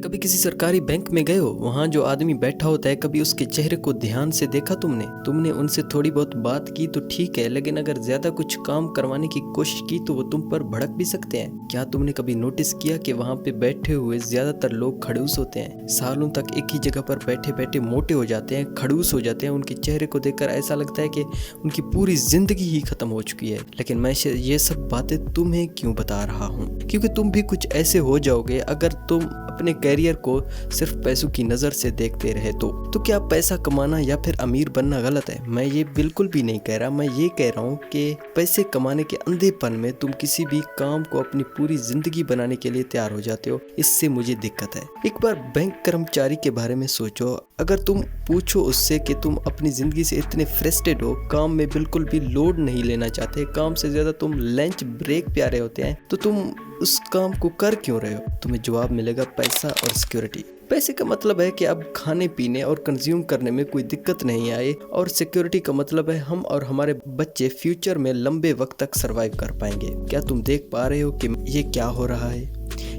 कभी किसी सरकारी बैंक में गए हो, वहाँ जो आदमी बैठा होता है, कभी उसके चेहरे को ध्यान से देखा तुमने उनसे थोड़ी बहुत बात की तो ठीक है, लेकिन अगर ज्यादा कुछ काम करवाने की कोशिश की तो वो तुम पर भड़क भी सकते हैं। क्या तुमने कभी नोटिस किया कि वहाँ पे बैठे हुए ज्यादातर लोग खड़ूस होते हैं, सालों तक एक ही जगह पर बैठे बैठे मोटे हो जाते हैं, खड़ूस हो जाते हैं। उनके चेहरे को देखकर ऐसा लगता है कि उनकी पूरी जिंदगी ही खत्म हो चुकी है। लेकिन मैं ये सब बातें तुम्हें क्यों बता रहा हूँ? क्योंकि तुम भी कुछ ऐसे हो जाओगे अगर तुम अपने कैरियर को सिर्फ पैसों की नज़र से देखते रहे तो क्या पैसा कमाना या फिर अमीर बनना गलत है? मैं ये बिल्कुल भी नहीं कह रहा। मैं ये कह रहा हूँ कि पैसे कमाने के अंधेपन में तुम किसी भी काम को अपनी पूरी जिंदगी बनाने के लिए तैयार हो जाते हो। इससे मुझे दिक्कत है। एक बार बैंक कर्मचारी के बारे में सोचो। अगर तुम पूछो उससे कि तुम अपनी जिंदगी से इतने फ्रस्ट्रेट हो, काम में बिल्कुल भी लोड नहीं लेना चाहते, काम से ज्यादा तुम लंच ब्रेक पे आ रहे होते हैं, तो तुम उस काम को कर क्यों रहे हो? तुम्हें जवाब मिलेगा पैसा और सिक्योरिटी। पैसे का मतलब है कि अब खाने पीने और कंज्यूम करने में कोई दिक्कत नहीं आए, और सिक्योरिटी का मतलब है हम और हमारे बच्चे फ्यूचर में लंबे वक्त तक सरवाइव कर पाएंगे। क्या तुम देख पा रहे हो कि ये क्या हो रहा है?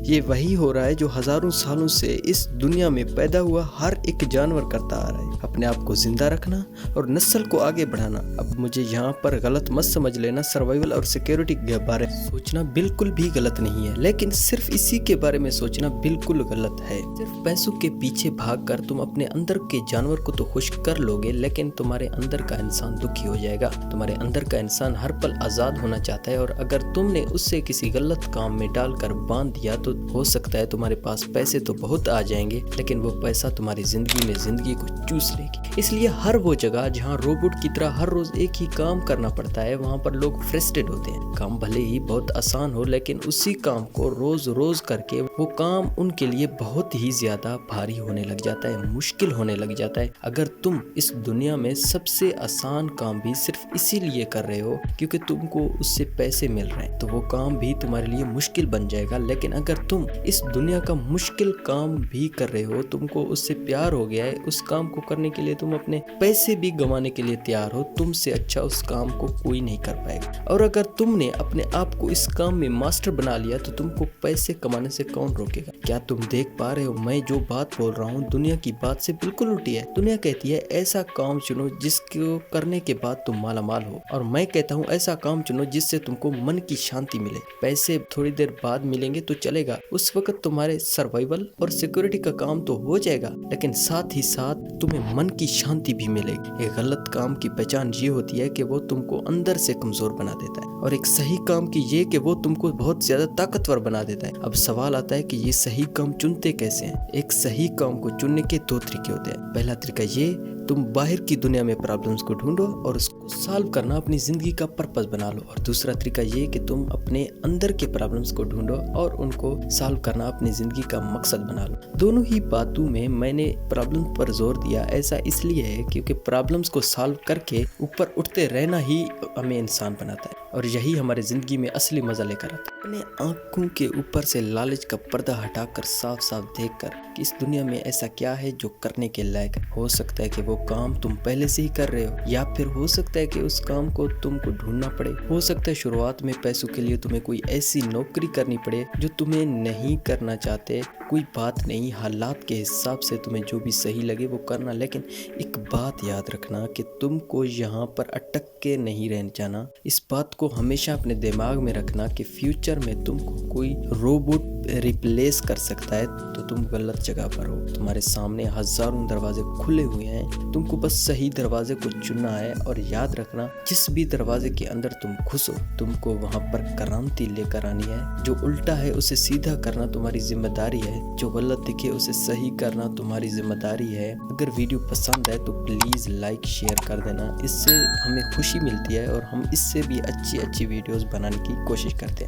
ये वही हो रहा है जो हजारों सालों से इस दुनिया में पैदा हुआ हर एक जानवर करता आ रहा है, अपने आप को जिंदा रखना और नस्ल को आगे बढ़ाना। अब मुझे यहाँ पर गलत मत समझ लेना, सर्वाइवल और सिक्योरिटी के बारे में सोचना बिल्कुल भी गलत नहीं है, लेकिन सिर्फ इसी के बारे में सोचना बिल्कुल गलत है। सिर्फ पैसों के पीछे भागकर तुम अपने अंदर के जानवर को तो खुश कर लोगे, लेकिन तुम्हारे अंदर का इंसान दुखी हो जाएगा। तुम्हारे अंदर का इंसान हर पल आजाद होना चाहता है, और अगर तुमने उससे किसी गलत काम में डालकर बांध दिया तो हो सकता है तुम्हारे पास पैसे तो बहुत आ जाएंगे, लेकिन वो पैसा तुम्हारी जिंदगी में जिंदगी को चूस लेगी। इसलिए हर वो जगह जहाँ रोबोट की तरह हर रोज एक ही काम करना पड़ता है, वहाँ पर लोग फ्रस्ट्रेट होते हैं। काम भले ही बहुत आसान हो, लेकिन उसी काम को रोज रोज करके वो काम उनके लिए बहुत ही ज्यादा भारी होने लग जाता है, मुश्किल होने लग जाता है। अगर तुम इस दुनिया में सबसे आसान काम भी सिर्फ इसीलिए कर रहे हो क्योंकि तुमको उससे पैसे मिल रहे हैं, तो वो काम भी तुम्हारे लिए मुश्किल बन जाएगा। लेकिन अगर तुम इस दुनिया का मुश्किल काम भी कर रहे हो, तुमको उससे प्यार हो गया है, उस काम को करने के लिए तुम अपने पैसे भी गंवाने के लिए तैयार हो, तुमसे अच्छा उस काम को कोई नहीं कर पाएगा। और अगर तुमने अपने आप को इस काम में मास्टर बना लिया तो तुमको पैसे कमाने से कौन रोकेगा? क्या तुम देख पा रहे हो? मैं जो बात बोल रहा हूँ दुनिया की बात से बिल्कुल उल्टी है। दुनिया कहती है ऐसा काम चुनो जिसको करने के बाद तुम माला माल हो, और मैं कहता हूँ ऐसा काम चुनो जिससे तुमको मन की शांति मिले। पैसे थोड़ी देर बाद मिलेंगे तो चलेगा, उस वक्त तुम्हारे सर्वाइवल और सिक्योरिटी का काम तो हो जाएगा, लेकिन साथ ही साथ तुम्हें मन की शांति भी मिलेगी। एक गलत काम की पहचान ये होती है कि वो तुमको अंदर से कमजोर बना देता है, और एक सही काम की ये कि वो तुमको बहुत ज्यादा ताकतवर बना देता है। अब सवाल आता है कि ये सही काम चुनते कैसे हैं? एक सही काम को चुनने के दो तरीके होते हैं। पहला तरीका ये, तुम बाहर की दुनिया में प्रॉब्लम्स को ढूंढो और उसको सॉल्व करना अपनी जिंदगी का पर्पस बना लो, और दूसरा तरीका ये कि तुम अपने अंदर के प्रॉब्लम्स को ढूंढो और उनको सॉल्व करना अपनी जिंदगी का मकसद बना लो। दोनों ही बातों में मैंने प्रॉब्लम पर जोर दिया। ऐसा इसलिए है क्योंकि प्रॉब्लम्स को सॉल्व करके ऊपर उठते रहना ही हमें इंसान बनाता है, और यही हमारे जिंदगी में असली मजा लेकर आता है। अपने आंखों के ऊपर से लालच का पर्दा हटाकर साफ साफ देखकर कि इस दुनिया में ऐसा क्या है जो करने के लायक है। हो सकता है कि वो काम तुम पहले से ही कर रहे हो, या फिर हो सकता है कि उस काम को तुमको ढूंढना पड़े। हो सकता है शुरुआत में पैसों के लिए तुम्हें कोई ऐसी नौकरी करनी पड़े जो तुम्हें नहीं करना चाहते। कोई बात नहीं, हालात के हिसाब से तुम्हें जो भी सही लगे वो करना, लेकिन एक बात याद रखना कि तुमको यहाँ पर अटक के नहीं रहना जाना। इस बात को हमेशा अपने दिमाग में रखना कि फ्यूचर में तुमको कोई रोबोट रिप्लेस कर सकता है तो तुम गलत जगह पर हो। तुम्हारे सामने हजारों दरवाजे खुले हुए हैं, तुमको बस सही दरवाजे को चुनना है। और याद रखना, जिस भी दरवाजे के अंदर तुम घुसो, तुमको वहां पर क्रांति लेकर आनी है। जो उल्टा है उसे सीधा करना तुम्हारी जिम्मेदारी है, जो गलत दिखे उसे सही करना तुम्हारी जिम्मेदारी है। अगर वीडियो पसंद है तो प्लीज लाइक शेयर कर देना, इससे हमें खुशी मिलती है और हम इससे भी अच्छी अच्छी वीडियोस बनाने की कोशिश करते हैं।